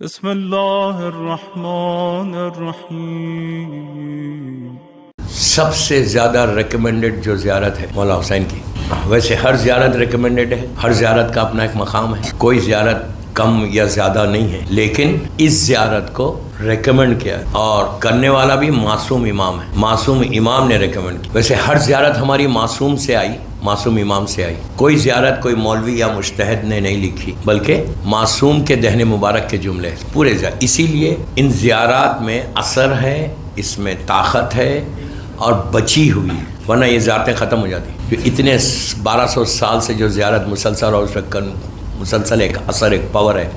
بسم اللہ الرحمن الرحیم۔ سب سے زیادہ ریکمینڈڈ جو زیارت ہے مولا حسین کی، ویسے ہر زیارت ریکمینڈڈ ہے، ہر زیارت کا اپنا ایک مقام ہے، کوئی زیارت کم یا زیادہ نہیں ہے، لیکن اس زیارت کو ریکمینڈ کیا اور کرنے والا بھی معصوم امام ہے، معصوم امام نے ریکمینڈ کیا۔ ویسے ہر زیارت ہماری معصوم سے آئی، معصوم امام سے آئی، کوئی زیارت کوئی مولوی یا مجتہد نے نہیں لکھی، بلکہ معصوم کے دہن مبارک کے جملے پورے زیارت۔ اسی لیے ان زیارات میں اثر ہے، اس میں طاقت ہے اور بچی ہوئی ہے، ورنہ یہ زیارتیں ختم ہو جاتی۔ جو اتنے 1200 سال سے جو زیارت مسلسل اور اس پر مسلسل ایک اثر، ایک پاور ہے،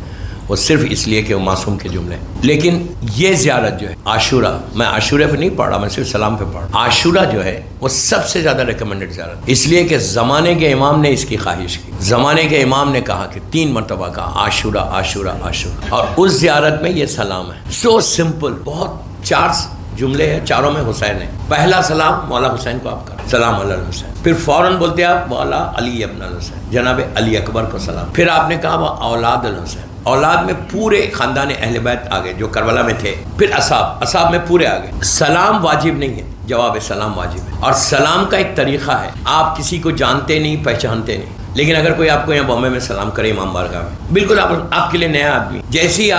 وہ صرف اس لیے کہ وہ معصوم کے جملے ہیں۔ لیکن یہ زیارت جو ہے عاشورہ، میں عاشورے پہ نہیں پڑھ رہا، میں صرف سلام پہ پڑھ رہا۔ عاشورہ جو ہے وہ سب سے زیادہ ریکمینڈڈ زیارت، اس لیے کہ زمانے کے امام نے اس کی خواہش کی، زمانے کے امام نے کہا کہ 3 مرتبہ کہا عاشورہ عاشورہ عاشورہ، اور اس زیارت میں یہ سلام ہے، سو سمپل، بہت 4 جملے ہیں، چاروں میں حسین ہے۔ پہلا سلام مولا حسین کو آپ کریں، سلام علی الحسین، پھر فوراً بولتے آپ مولا علی ابن الحسین، جناب علی اکبر کو سلام، پھر آپ نے کہا وہ اولاد الحسین، اولاد میں پورے خاندان اہل بیت آگے جو کربلا میں تھے، پھر اصحاب میں پورے آگے۔ سلام واجب نہیں ہے، جواب سلام واجب ہے، اور سلام کا ایک طریقہ ہے، آپ کسی کو جانتے نہیں، پہچانتے نہیں، لیکن اگر کوئی آپ کو یہاں بامبے میں سلام کرے امام بارگاہ میں، بالکل آپ کے لیے نیا آدمی، جیسے ہی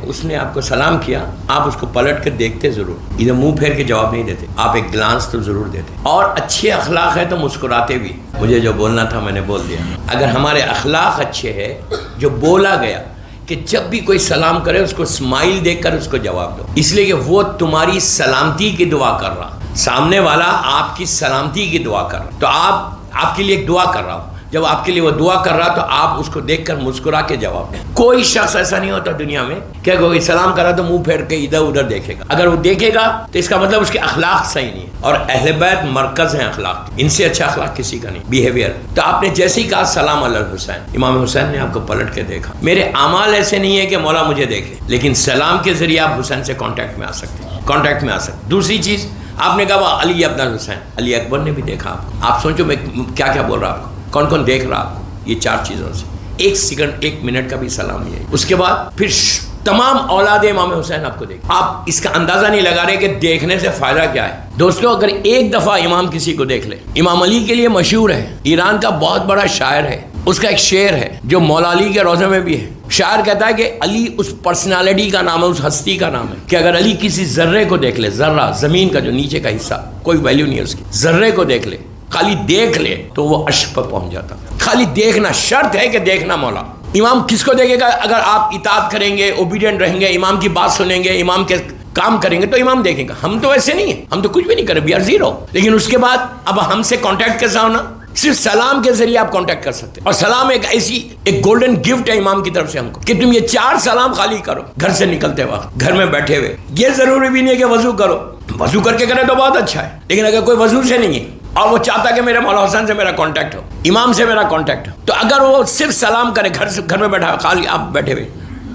اس نے آپ کو سلام کیا، آپ اس کو پلٹ کر دیکھتے ضرور، ادھر منہ پھیر کے جواب نہیں دیتے، آپ ایک گلانس تو ضرور دیتے، اور اچھے اخلاق ہے تو مسکراتے بھی۔ مجھے جو بولنا تھا میں نے بول دیا۔ اگر ہمارے اخلاق اچھے ہیں، جو بولا گیا کہ جب بھی کوئی سلام کرے اس کو اسمائل دیکھ کر اس کو جواب دو، اس لیے کہ وہ تمہاری سلامتی کی دعا کر رہا، سامنے والا آپ کی سلامتی کی دعا کر رہا، تو آپ کے لیے ایک دعا کر رہا ہو، جب آپ کے لیے وہ دعا کر رہا تو آپ اس کو دیکھ کر مسکرا کے جواب دیں۔ کوئی شخص ایسا نہیں ہوتا دنیا میں کہ کوئی سلام کرا تو منہ پھیر کے ادھر ادھر دیکھے گا، اگر وہ دیکھے گا تو اس کا مطلب اس کے اخلاق صحیح نہیں ہے، اور اہل بیت مرکز ہیں اخلاق، ان سے اچھا اخلاق کسی کا نہیں، بیہیویئر۔ تو آپ نے جیسے ہی کہا سلام علی الحسین، امام حسین نے آپ کو پلٹ کے دیکھا۔ میرے اعمال ایسے نہیں ہے کہ مولا مجھے دیکھے، لیکن سلام کے ذریعے آپ حسین سے کانٹیکٹ میں آ سکتے ہیں، کانٹیکٹ میں آ سکتے۔ دوسری چیز آپ نے کہا وہ علی ابن الحسین، علی اکبر نے بھی دیکھا آپ کو۔ آپ سوچو میں کیا کیا بول رہا ہوں، کون کون دیکھ رہا آپ کو، یہ 4 چیزوں سے 1 سیکنڈ 1 منٹ کا بھی سلام یہ ہے۔ اس کے بعد پھر تمام اولاد امام حسین آپ کو دیکھ، آپ اس کا اندازہ نہیں لگا رہے کہ دیکھنے سے فائدہ کیا ہے۔ دوستو اگر ایک دفعہ امام کسی کو دیکھ لے، امام علی کے لیے مشہور ہے، ایران کا بہت بڑا شاعر ہے، اس کا ایک شعر ہے جو مولا علی کے روضے میں بھی ہے۔ شاعر کہتا ہے کہ علی اس پرسنالٹی کا نام ہے، اس ہستی کا نام ہے کہ اگر علی کسی ذرے کو دیکھ لے، ذرہ زمین کا جو نیچے کا حصہ، کوئی ویلیو نہیں ہے اس کی، ذرے کو دیکھ لے، خالی دیکھ لے تو وہ عرش پر پہنچ جاتا۔ خالی دیکھنا شرط ہے کہ دیکھنا مولا۔ امام کس کو دیکھے گا؟ اگر آپ اطاعت کریں گے، اوبیڈینٹ رہیں گے، امام کی بات سنیں گے، امام کے کام کریں گے تو امام دیکھیں گا۔ ہم تو ایسے نہیں ہیں، ہم تو کچھ بھی نہیں کریں، وی آر زیرو۔ لیکن اس کے بعد اب ہم سے کانٹیکٹ کیسا ہونا؟ صرف سلام کے ذریعے آپ کانٹیکٹ کر سکتے ہیں، اور سلام ایک گولڈن گفٹ ہے امام کی طرف سے ہم کو کہ تم یہ 4 سلام خالی کرو گھر سے نکلتے وقت، گھر میں بیٹھے ہوئے۔ یہ ضروری بھی نہیں ہے کہ وضو کرو، وضو کر کے کرے تو بہت اچھا ہے، لیکن اگر کوئی وضو سے نہیں ہے اور وہ چاہتا کہ میرے مولا حسین سے میرا کانٹیکٹ ہو، امام سے میرا کانٹیکٹ ہو، تو اگر وہ صرف سلام کرے، گھر میں بیٹھا خالی آپ بیٹھے ہوئے،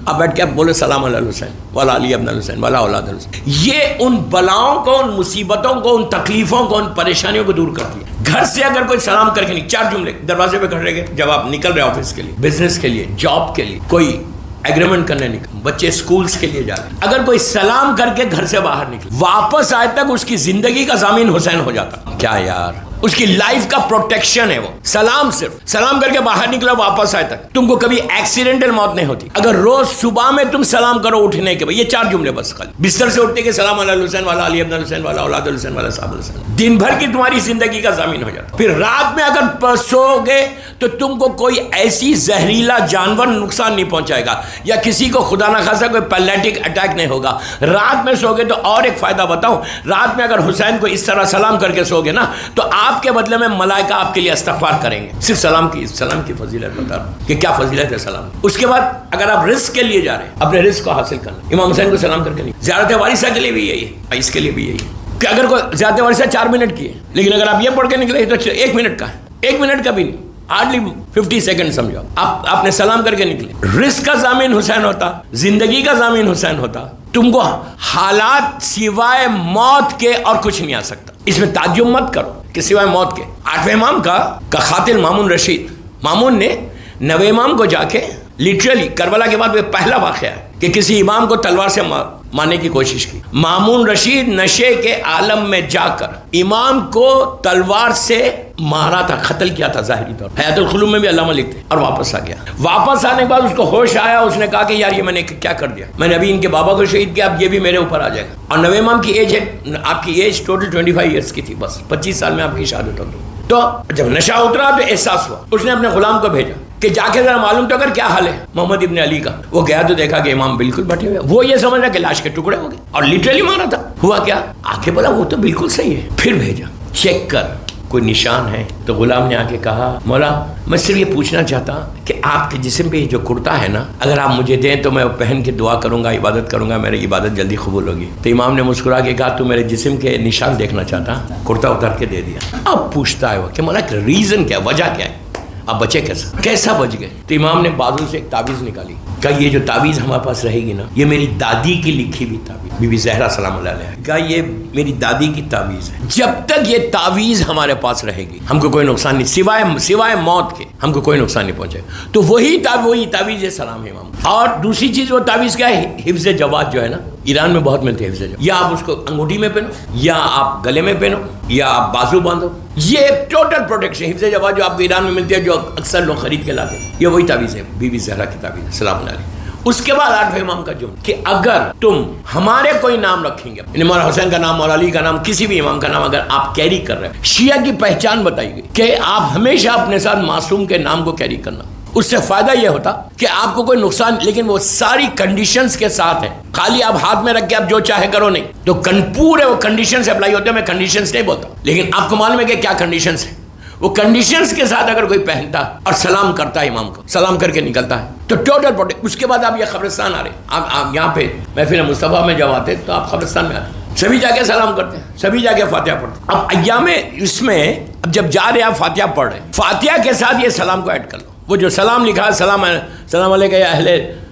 آپ بیٹھ کے آپ بولے سلام علی الحسین والا علی ابن الحسین والا اولاد الحسین، یہ ان بلاؤں کو، ان مصیبتوں کو، ان تکلیفوں کو، ان پریشانیوں کو دور کرتی ہے۔ گھر سے اگر کوئی سلام کر کے نہیں، 4 جملے دروازے پہ کھڑے گئے، جب آپ نکل رہے آفس کے لیے، بزنس کے لیے، جاب کے لیے، کوئی ایگریمنٹ کرنے نکل، بچے سکولز کے لیے جا رہے ہیں، اگر کوئی سلام کر کے گھر سے باہر نکلے، واپس آئے تک اس کی زندگی کا ضامن حسین ہو جاتا۔ کیا یار، اس کی لائف کا پروٹیکشن ہے وہ سلام، صرف سلام کر کے باہر نکلا واپس آئے تک تم کو کبھی ایکسیڈنٹل موت نہیں ہوتی۔ اگر روز صبح میں تم سلام کرو اٹھنے کے بعد، یہ 4 جملے بس، خالی بستر سے اٹھتے کہ سلام علی الحسین والا علی ابن الحسین والا اولاد الحسین والا صاحب الحسین، دن بھر کی تمہاری زندگی کا ضامن ہو جاتا۔ پھر رات میں اگر سو گے تو تم کو کوئی ایسی زہریلا جانور نقصان نہیں پہنچائے گا، یا کسی کو خدا نہ خاصا کوئی پیرالائٹک اٹیک نہیں ہوگا۔ رات میں سو گے تو اور ایک فائدہ بتاؤں، رات میں اگر حسین کو اس طرح سلام کر کے سو گے نا تو آپ کے بدلے میں ملائکہ آپ کے لیے استغفار کریں گے۔ صرف سلام کی فضیلت بتا رہا ہوں کہ کیا فضیلت ہے سلام۔ اس کے بعد اگر آپ رزق کے لیے جا رہے ہیں، اپنے رزق کو حاصل کرنا، امام حسین کو سلام کر کے نہیں۔ زیارت وارثہ کے لیے بھی یہی ہے، اس کے لیے بھی یہی ہے کہ اگر کوئی زیارت وارثہ 4 منٹ کی ہے، لیکن اگر آپ یہ پڑھ کے نکلے تو 1 منٹ کا ہے، 1 منٹ کا بھی نہیں، ہارڈلی 50 سیکنڈ سمجھو، آپ نے سلام کر کے نکلے۔ رزق کا ضامن حسین ہوتا، زندگی کا ضامن حسین ہوتا، تم کو حالات سوائے موت کے اور کچھ نہیں آ سکتا۔ اس میں تعجب مت کرو کہ سوائے موت کے 8ویں امام کا قاتل مامون رشید، مامون نے 9ویں امام کو جا کے لٹرلی کربلا کے بعد وہ پہلا واقعہ ہے کہ کسی امام کو تلوار سے مارنے کی کوشش کی. مامون رشید نشے کے عالم میں جا کر امام کو تلوار سے مارا تھا, قتل کیا تھا ظاہری طور. حیات القلوب میں بھی علامہ لکھتے ہیں. اور واپس آ گیا. واپس آنے کے بعد اس کو ہوش آیا, اس نے کہا کہ یار یہ میں نے کیا کر دیا, میں نے ابھی ان کے بابا کو شہید کیا, اب یہ بھی میرے اوپر آ جائے گا. اور نوے امام کی ایج ہے, آپ کی ایج ٹوٹل 25 ایئرس کی تھی, بس 25 سال میں آپ کی شہادت ہو گئی. تو جب نشہ اترا تو احساس ہوا, اس نے اپنے غلام کو بھیجا کہ جا کے ذرا معلوم تو کر کیا حال ہے محمد ابن علی کا. وہ گیا تو دیکھا کہ امام بالکل بیٹھے ہوئے. وہ یہ سمجھ رہا کہ لاش کے ٹکڑے ہو گئے اور لٹرلی مارا تھا. ہوا کیا, آ کے بولا وہ تو بالکل صحیح ہے. پھر بھیجا چیک کر کوئی نشان ہے. تو غلام نے آ کے کہا مولا میں صرف یہ پوچھنا چاہتا کہ آپ کے جسم پہ جو کرتا ہے نا, اگر آپ مجھے دیں تو میں وہ پہن کے دعا کروں گا, عبادت کروں گا, میری عبادت جلدی قبول ہوگی. تو امام نے مسکرا کے کہا تو میرے جسم کے نشان دیکھنا چاہتا, کرتا اتار کے دے دیا. اب پوچھتا ہے وہ کہ مولا ریزن کیا, وجہ کیا ہے, آپ بچے کیسا بچ گئے. تو امام نے بازو سے ایک تعویذ نکالی. کہا یہ جو تعویذ ہمارے پاس رہے گی نا, یہ میری دادی کی لکھی ہوئی تعویذ, بی بی زہرا سلام اللہ علیہ. کہا یہ میری دادی کی تعویذ ہے, جب تک یہ تعویذ ہمارے پاس رہے گی ہم کو کوئی نقصان نہیں, سوائے موت کے ہم کو کوئی نقصان نہیں پہنچے. تو وہی تعویذ ہے سلام امام. اور دوسری چیز وہ تعویذ کیا ہے, حفظ جواد جو ہے نا, ایران میں بہت ملتے ہیں حفظ جواد. یا آپ اس کو انگوٹھی میں پہنو, یا آپ گلے میں پہنو, یا آپ بازو باندھو. یہ ٹوٹل پروٹیکشن حفظ جواد جو آپ کو ایران میں ملتے ہیں, جو اکثر لوگ خرید کے لاتے ہیں, یہ وہی تعویذ ہے, بی بی زہرا کی تعویذ ہے سلام اللہ علیہ. اس کے بعد 8ویں امام کا جملہ کہ اگر تم ہمارے کوئی نام رکھیں گے, یعنی مولانا حسین کا نام, مولانا علی کا نام, کسی بھی امام کا نام اگر آپ کیری کر رہے ہیں, شیعہ کی پہچان بتائی گئی کہ آپ ہمیشہ اپنے ساتھ معصوم کے نام کو کیری کرنا. اس سے فائدہ یہ ہوتا کہ آپ کو کوئی نقصان, لیکن وہ ساری کنڈیشنز کے ساتھ ہیں. خالی آپ ہاتھ میں رکھ کے آپ جو چاہے کرو نہیں, تو پورے وہ کنڈیشنز اپلائی ہوتے ہیں. میں کنڈیشنز نہیں بولتا, لیکن آپ کو معلوم ہے کہ کیا کنڈیشنز ہیں. وہ کنڈیشنز کے ساتھ اگر کوئی پہنتا اور سلام کرتا ہے, امام کو سلام کر کے نکلتا ہے, تو ٹوٹل پروٹیکٹ. اس کے بعد آپ یہ قبرستان آ رہے ہیں, آپ یہاں پہ محفل مصطفیٰ میں جب آتے تو آپ قبرستان میں آتے, سبھی جا کے سلام کرتے ہیں, سبھی جا کے فاتحہ پڑھتے ہیں. اب ایام اس میں اب جب جا رہے آپ فاتحہ پڑھ رہے ہیں, فاتحہ کے ساتھ یہ سلام کو ایڈ کر لو. وہ جو سلام لکھا ہے سلام علیکم یا اہل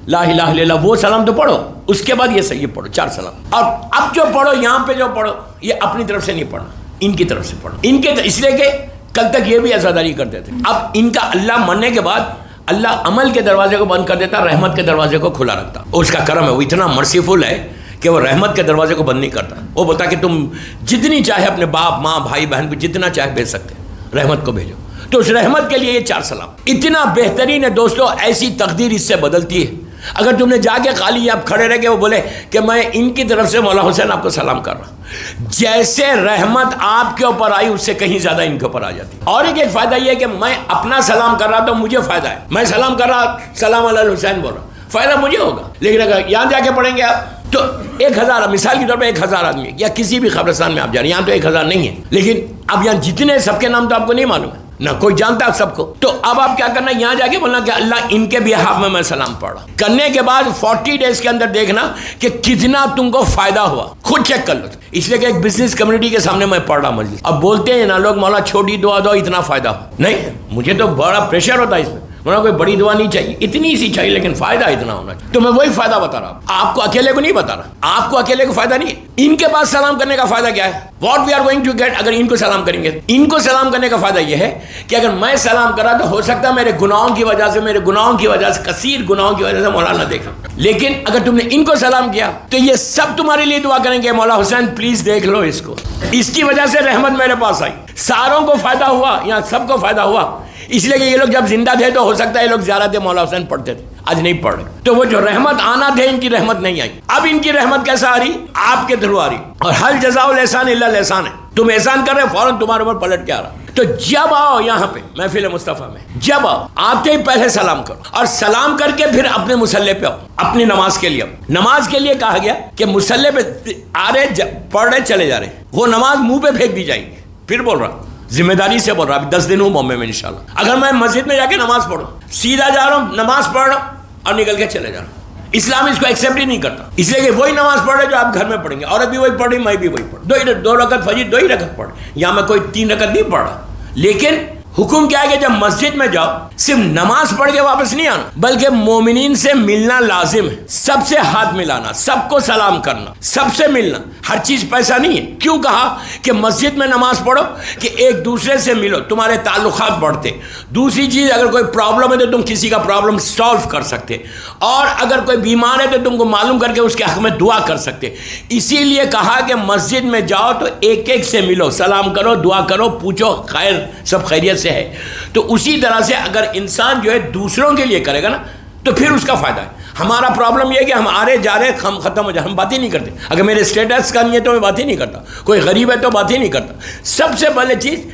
لا الہ الا اللہ, وہ سلام تو پڑھو. اس کے بعد یہ صحیح پڑھو 4 سلام. اور اب جو پڑھو یہاں پہ جو پڑھو, یہ اپنی طرف سے نہیں پڑھنا, ان کی طرف سے پڑھو. ان کے اس لیے کہ کل تک یہ بھی عزاداری کرتے تھے. اب ان کا اللہ مننے کے بعد اللہ عمل کے دروازے کو بند کر دیتا, رحمت کے دروازے کو کھلا رکھتا. اس کا کرم ہے, وہ اتنا مرسیفل ہے کہ وہ رحمت کے دروازے کو بند نہیں کرتا. وہ بولتا کہ تم جتنی چاہے اپنے باپ ماں بھائی بہن کو جتنا چاہے بھیج سکتے, رحمت کو بھیجو. تو اس رحمت کے لیے یہ 4 سلام اتنا بہترین ہے دوستو. ایسی تقدیر اس سے بدلتی ہے. اگر تم نے جا کے خالی آپ کھڑے رہ کے وہ بولے کہ میں ان کی طرف سے مولا حسین آپ کو سلام کر رہا ہوں, جیسے رحمت آپ کے اوپر آئی اس سے کہیں زیادہ ان کے اوپر آ جاتی. اور ایک فائدہ یہ ہے کہ میں اپنا سلام کر رہا تو مجھے فائدہ ہے, میں سلام کر رہا سلام علی الحسین بول رہا ہوں, فائدہ مجھے ہوگا. لیکن اگر یہاں جا کے پڑھیں گے آپ تو 1000 مثال کے طور پہ 1000 آدمی یا کسی بھی قبرستان میں آپ جا رہے ہیں, یہاں تو 1000 نہیں ہے, لیکن اب یہاں جتنے سب کے نام تو آپ کو نہیں معلوم ہے, نہ کوئی جانتا سب کو. تو اب آپ کیا کرنا, یہاں جا کے بولنا کہ اللہ ان کے بیہاف میں سلام پڑھا. کرنے کے بعد 40 ڈیز کے اندر دیکھنا کہ کتنا تم کو فائدہ ہوا, خود چیک کر لو. اس لیے کہ ایک بزنس کمیونٹی کے سامنے میں پڑھ رہا مجلس, اب بولتے ہیں نا لوگ مولا چھوٹی دعا دو اتنا فائدہ ہو. نہیں, مجھے تو بڑا پریشر ہوتا ہے اس میں, مولا کوئی بڑی دعا نہیں چاہیے, اتنی سی چاہیے لیکن فائدہ اتنا ہونا چاہیے. تو میں وہی فائدہ بتا رہا ہوں, آپ کو اکیلے کو نہیں بتا رہا, آپ کو اکیلے کو فائدہ نہیں ہے. ان کے پاس سلام کرنے کا فائدہ کیا ہے, what we are going to get. اگر ان کو سلام کریں گے, ان کو سلام کرنے کا فائدہ یہ ہے کہ اگر میں سلام کرا تو ہو سکتا ہے میرے گناہوں کی وجہ سے کثیر گناہوں کی وجہ سے مولانا دیکھا, لیکن اگر تم نے ان کو سلام کیا تو یہ سب تمہارے لیے دعا کریں گے مولا حسین پلیز دیکھ لو اس کو, اس کی وجہ سے رحمت میرے پاس آئی. ساروں کو فائدہ ہوا, یہاں سب کو فائدہ ہوا. اس لیے کہ یہ لوگ جب زندہ تھے تو ہو سکتا ہے یہ لوگ زیارت مولا حسین پڑھتے تھے, آج نہیں پڑھ رہے. تو وہ جو رحمت آنا تھے ان کی رحمت نہیں آئی. اب ان کی رحمت کیسا آ رہی, آپ کے تھرو آ رہی. اور حل جزاء الاحسان الا الاحسان ہے, تم احسان کر رہے فوراً تمہارے اوپر پلٹ کے آ رہا. تو جب آؤ یہاں پہ محفل مصطفیٰ میں, جب آؤ آتے ہی پہلے سلام کرو, اور سلام کر کے پھر اپنے مصلی پہ آؤ, اپنی نماز کے لیے آؤ. نماز کے لیے کہا گیا کہ مصلی پہ آ رہے پڑھ رہے چلے جا رہے, وہ نماز منہ پہ پھینک دی جائے گی. پھر بول رہا ہوں ذمہ داری سے بول رہا ہوں, 10 دن ہوں بامبے میں انشاءاللہ. اگر میں مسجد میں جا کے نماز پڑھوں, سیدھا جا رہا ہوں نماز پڑھ رہا ہوں اور نکل کے چلے جا رہا ہوں, اسلام اس کو ایکسیپٹ ہی نہیں کرتا. اس لیے کہ وہی نماز پڑھ رہے جو آپ گھر میں پڑھیں گے, عورت بھی وہی پڑھ رہی, میں بھی وہی پڑھ, 2 رکعت فجر 2 ہی رکعت پڑھ. یہاں میں کوئی 3 رکعت نہیں پڑھ رہا, لیکن حکم کیا ہے کہ جب مسجد میں جاؤ صرف نماز پڑھ کے واپس نہیں آنا بلکہ مومنین سے ملنا لازم ہے, سب سے ہاتھ ملانا, سب کو سلام کرنا, سب سے ملنا. ہر چیز پیسہ نہیں ہے. کیوں کہا کہ مسجد میں نماز پڑھو کہ ایک دوسرے سے ملو, تمہارے تعلقات بڑھتے. دوسری چیز, اگر کوئی پرابلم ہے تو تم کسی کا پرابلم سالو کر سکتے, اور اگر کوئی بیمار ہے تو تم کو معلوم کر کے اس کے حق میں دعا کر سکتے. اسی لیے کہا کہ مسجد میں جاؤ تو ایک ایک سے ملو, سلام کرو, دعا کرو, پوچھو خیر سب خیریت سے ہے. تو اسی طرح سے اگر انسان جو ہے دوسروں کے لیے کرے گا نا تو پھر اس کا فائدہ ہے. ہمارا پرابلم یہ ہے کہ ہم آ رہے جا رہے ہم ختم ہو جائے, ہم بات ہی نہیں کرتے. اگر میرے اسٹیٹس کا نہیں ہے تو میں بات ہی نہیں کرتا, کوئی غریب ہے تو بات ہی نہیں کرتا. سب سے پہلے چیز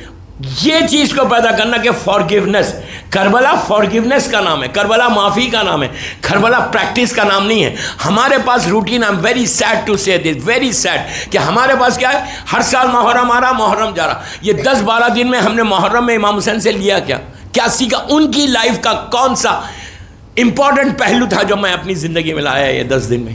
یہ چیز کو پیدا کرنا کہ فارگیونیس. کربلا فارگیونیس کا نام ہے, کربلا معافی کا نام ہے, کربلا پریکٹس کا نام نہیں ہے. ہمارے پاس routine, I am very sad to say this, very sad کہ ہمارے پاس کیا ہے, ہر سال محرم آ رہا, محرم جا رہا. یہ 10-12 دن میں ہم نے محرم میں امام حسین سے لیا کیا سیکھا, ان کی لائف کا کون سا امپورٹنٹ پہلو تھا جو میں اپنی زندگی میں لایا یہ 10 دن میں.